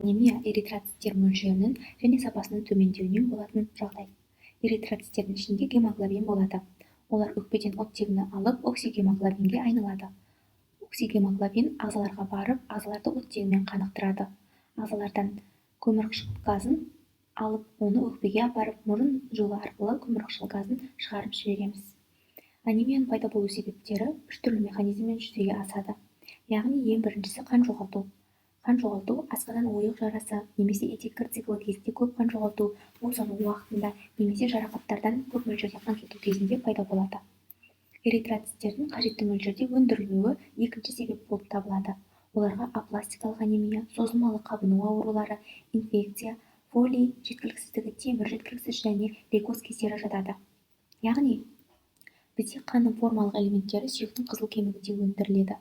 Анемия эритроциттер мөлшерінің және сапасының төмендеуінен болатын жағдай. Эритроциттердің ішінде гемоглобин болады. Олар өкпеден оттегіні алып, оксигемоглобинге айналады. Оксигемоглобин ағзаларға барып, ағзаларды оттегімен қанықтырады. Ағзалардан көмірқышқыл газын алып, оны өкпеге апарып, мұрын жолы арқылы көмірқышқыл газын шығарып жібереміз. Анемияның пайда болу себептері үш түрлі механизммен жүзеге асады. Яғни ең біріншісі қан жоғалту. Қан жоғалту асқазан ойық жарасы немесе этеккір циклы кезінде көп қан жоғалту, босану уақытында немесе жарақаттардан көп мөлшерде қан кету кезінде пайда болады. Эритроциттердің қажетті мөлшерде өндірілмеуі екінші себеп болып табылады. Оларға апластикалық анемия, созылмалы қабыну аурулары, инфекция, фолий жеткіліксіздігі, темір жеткіліксіз және лейкоз кестері жатады. Яғни бізде қанның формалық элементтері сүйектің қызыл кемігінде өндіріледі.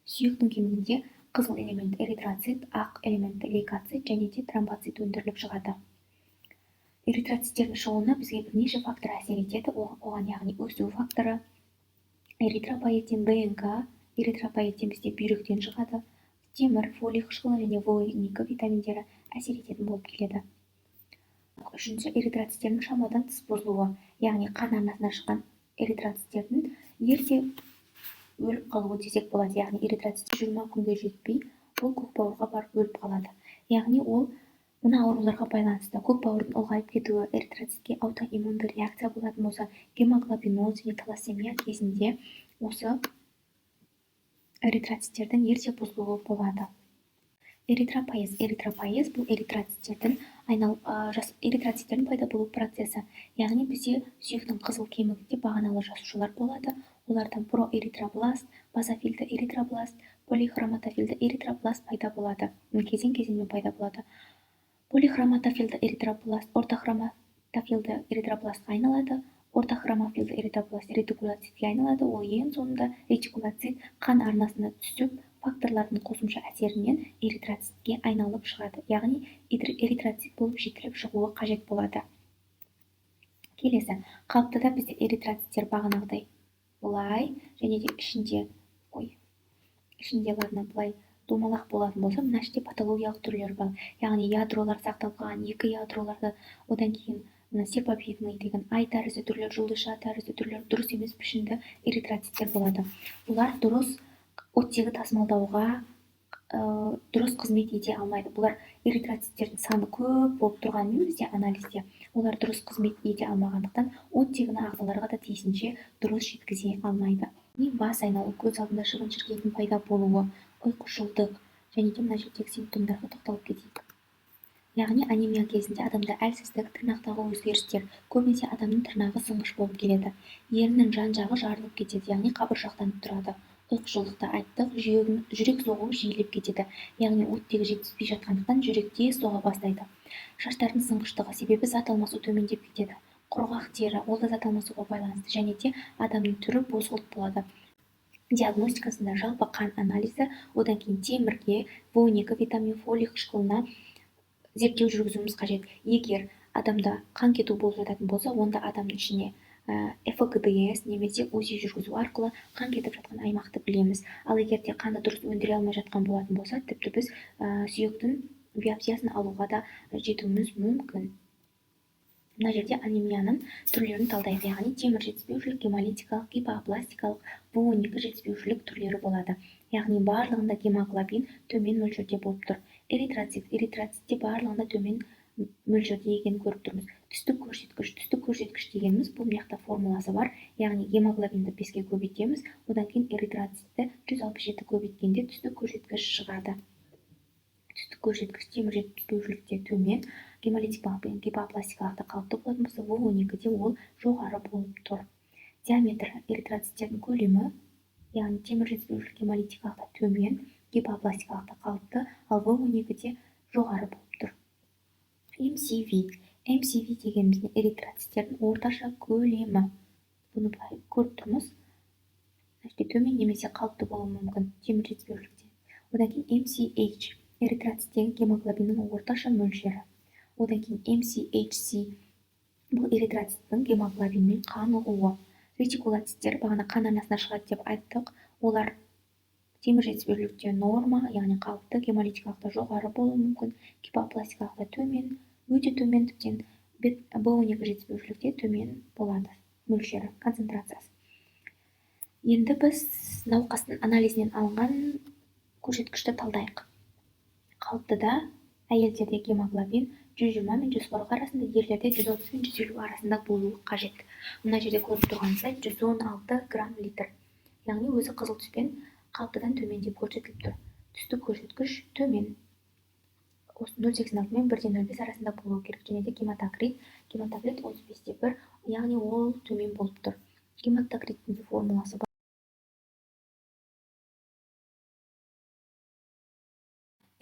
Сүйектің кемігінде қызыл элемент эритроцит, ақ элементі лейкоцит және де тромбоцит өндіріліп шығады. Эритроциттердің шығуына бізге бірнеше фактор әсер етеді. Оған яғни өсу факторы, эритропоэтин, ДНК, эритропоэтин бізде бүйректен шығады, темір, фолий қышқылы және В12 витаминдері әсер ететін болып келеді. Үшінші, эритроциттердің шамадан тыс бұзылуы, яғни қан арнасына шыққан эритроциттердің ерте өліп қалуы десек болады. Яғни эритроцит 20 күнге жетпей, ол көкбауырға барып өліп қалады. Яғни ол мына ауруларға байланысты көкбауырдың ұлғайып кетуі, эритроцитке аутоиммунды реакция болатын болса, гемоглобиноз және талассемия кезінде осы эритроциттердің ерте бұзылуы болады. Эритропоэз. Эритропоэз бұл эритроциттердің пайда болу процесі. Яғни бізде сүйектің қызыл кемігінде бағаналы жасушалар болады. Олардан проэритробласт, базофилді эритробласт, полихроматофилді эритробласт пайда болады. Кезең-кезеңмен пайда болады. Полихроматофилді эритробласт ортохроматофилді эритробластқа айналады. Ортохромофилді эритробласт ретикулоцитке айналады. Ол ең соңында ретикулоцит қан арнасына түсіп, факторлардың қосымша әсерінен эритроцитке айналып шығады. Яғни эритроцит болып жетіліп шығуы қажет болады. Келесі, қалыптыда бізде эритроциттер бағанағыдай бұлай және де ішінде бұлай домалақ болатын болса, мына іште патологиялық түрлері бар. Яғни ядролар сақталған, екі ядроларды, одан кейін серповидный деген ай тәрізді түрлер, жұлдызша тәрізді түрлер, дұрыс емес пішінді эритроциттер болады. Бұлар дұрыс оттегі тасымалдауға дұрыс қызмет ете алмайды. Бұлар эритроциттердің саны көп болып тұрғанымен бізде анализде олар дұрыс қызмет ете алмағандықтан оттегіні ағзаларға да тиісінше дұрыс жеткізе алмайды. Бас айналу, көз алдында шыбын-шіркейдің пайда болуы, ұйқышылдық және де мына жердегі симптомдарға тоқталып кетейік. Яғни анемия кезінде адамда әлсіздік, тырнақтағы өзгерістер, көбінесе адамның тырнағы сынғыш болып келеді. Еріннің жан-жағы жарылып кетеді, яғни қабыршақтанып тұрады. Ұйқышылдықты айттық, жүрек соғуы жиілеп кетеді. Яғни оттегі жетіспей жатқандықтан жүректе соға бастайды. Шаштардың сынғыштығы, себебі зат алмасу төмендеп кетеді. Құрғақ тері, ол да зат алмасуға байланысты және де адамның түрі бозғылт болады. Диагностикасында жалпы қан анализі, одан кейін темірге, В12 витамин, фолий қышқылына зерттеу жүргізуіміз қажет. Егер адамда қан кету болып жататын болса, онда адамның ішіне ФКДС немесе УЗИ жүргізу арқылы қан кетіп жатқан аймақты білеміз. Ал егер де қанды дұрыс өндіре алмай жатқан болатын болса, тіпті біз сүйектің биопсиясын алуға да жетуіміз мүмкін. Мына жерде анемияның түрлерін талдайық. Яғни темір жетіспеушілік, гемолитикалық, гипопластикалық, В12 жетіспеушілік түрлері болады. Яғни барлығында гемоглобин төмен мөлшерде болып тұр. Эритроцитте барлығында төмен мөлшерде екенін көріп тұрмыз. Түстік көрсеткіш дегеніміз бұл мыняқта формуласы бар. Яғни гемоглобинді 5-ке көбейтеміз, одан кейін эритроцитті 167 көбейткенде түстік көрсеткіш шығады. Түстік көрсеткіш темір жетіспеушілікте төмен, гемолитикалық пен гипопластикалықта қалыпты болатын болса, В12-де ол жоғары болып тұр. Диаметр эритроциттердің көлемі, яғни темір жетіспеушілік гемолитикалықта төмен, гипопластикалықта қалыпты, ал В12-де жоғары болып тұр. MCV дегенімізде эритроциттердің орташа көлемі. Бұны көріп тұрмыз. Төмен немесе қалыпты болуы мүмкін темір жетіспеушілікте. Одан кейін MCH эритроциттегі гемоглобиннің орташа мөлшері. Одан кейін MCHC бұл эритроциттің гемоглобинмен қанығуы. Ретикулоциттер бағана қан арнасына шығады деп айттық. Олар темір жетіспеушілікте норма, яғни қалыпты, гемолитикалықта жоғары болуы мүмкін, гипопластикалықта төмен, өте төмен, тіптен B12 жетіспеушілікте төмен болады мөлшері, концентрациясы. Енді біз науқастың анализінен алынған көрсеткішті талдайық. Қалыптыда әйелдерде гемоглобин 120 мен 140 арасында, ерлерде 130 мен 150 арасында болуы қажет. Мына жерде көріп тұрғаныңыздай 116 грамм литр. Яғни өзі қызыл түспен қалыптыдан төмен деп көрсетіліп тұр. Түсті көрсеткіш төмен. 0,86 мен 1,05 арасында болуы керек. Және де гематокрит 35,1, яғни ол төмен болып тұр. Гематокриттің формуласы бар.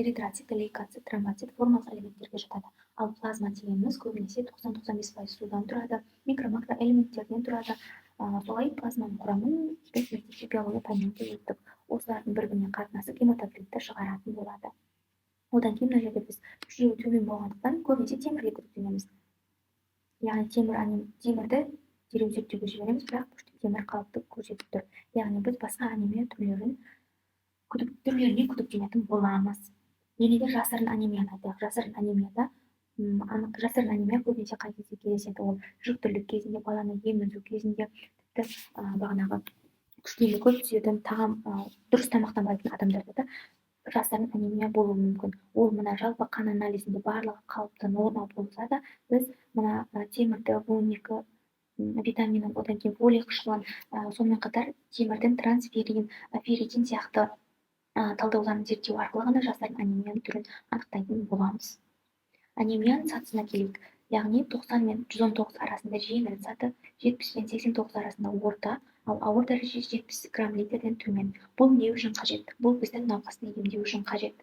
Эритроцит, лейкоцит, тромбоцит формалық элементтерге жатады. Ал плазма дегеніміз көбінесе 90-95% судан тұрады, микро-макро элементтерден тұрады. Солай плазманың құрамын біз мектепте биология пәнінде өттік. Осылардың бір-біріне қатынасы гематокритті шығаратын болады. Одан кейін мына жерде біз үшеуі төмен болғандықтан көбінесе темірге күдіктенеміз. Яғни темірді дереу зерттеуге жібереміз, бірақ темір қалыпты көрсетіп тұр. Яғни біз басқа анемия түрлеріне күдіктенетін боламыз. Және де жасырын анемияны айтайық. Жасырын анемия көбінесе қай кезде кездеседі? Ол жүктілік кезінде, баланы емізу кезінде, тіпті бағанағы күштілігі көп түсетін, дұрыс тамақтанбайтын адамдарда да жасырын анемия болуы мүмкін. Ол мына жалпы қан анализінде барлығы қалыпты норма болса да, біз мына темірді, B12 витаминін, одан кейін фолий қышқылын, сонымен қатар темірдің трансферрин, ферритин сияқты талдауларын зерттеу арқылы ғана жасырын анемияның түрін анықтайтын боламыз. Анемияның сатысына келейік. Яғни 90 мен 119 арасында жеңіл саты, 70 мен 89 арасында орта, ал ауыр дәрежесі 70 грамм литрден төмен. Бұл не үшін қажет? Бұл біздің науқасты емдеу үшін қажет.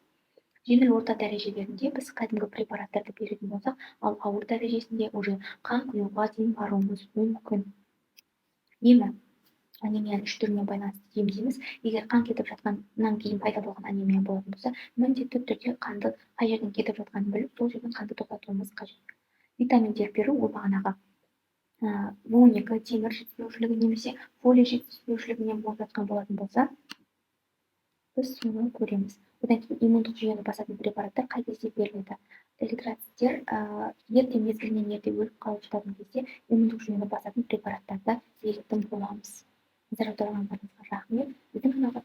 Жеңіл орта дәрежелерінде біз кәдімгі препараттарды беретін болсақ, ал ауыр дәрежесінде уже қан құюға дейін баруымыз мүмкін. Емі анемияның үш түріне байланысты емдейміз. Егер қан кетіп жатқаннан кейін пайда болған анемия болатын болса, міндетті түрде қанды қай жерден кетіп жатқанын біліп, сол жерден қанды тоқтатуымыз қажет. Витаминдер беру, ол бағанағы B12 темір жетіспеушілігі немесе фолий жетіспеушілігінен болып жатқан болатын болса, біз соны көреміз. Одан кейін иммундық жүйені басатын препараттар қай кезде беріледі? Эритроциттер ерте мезгілінен ерте өліп қалып жататын кезде иммундық жүйені басатын препараттарды беретін боламыз. Назар аударғандарыңызға рахмет. Біздің каналға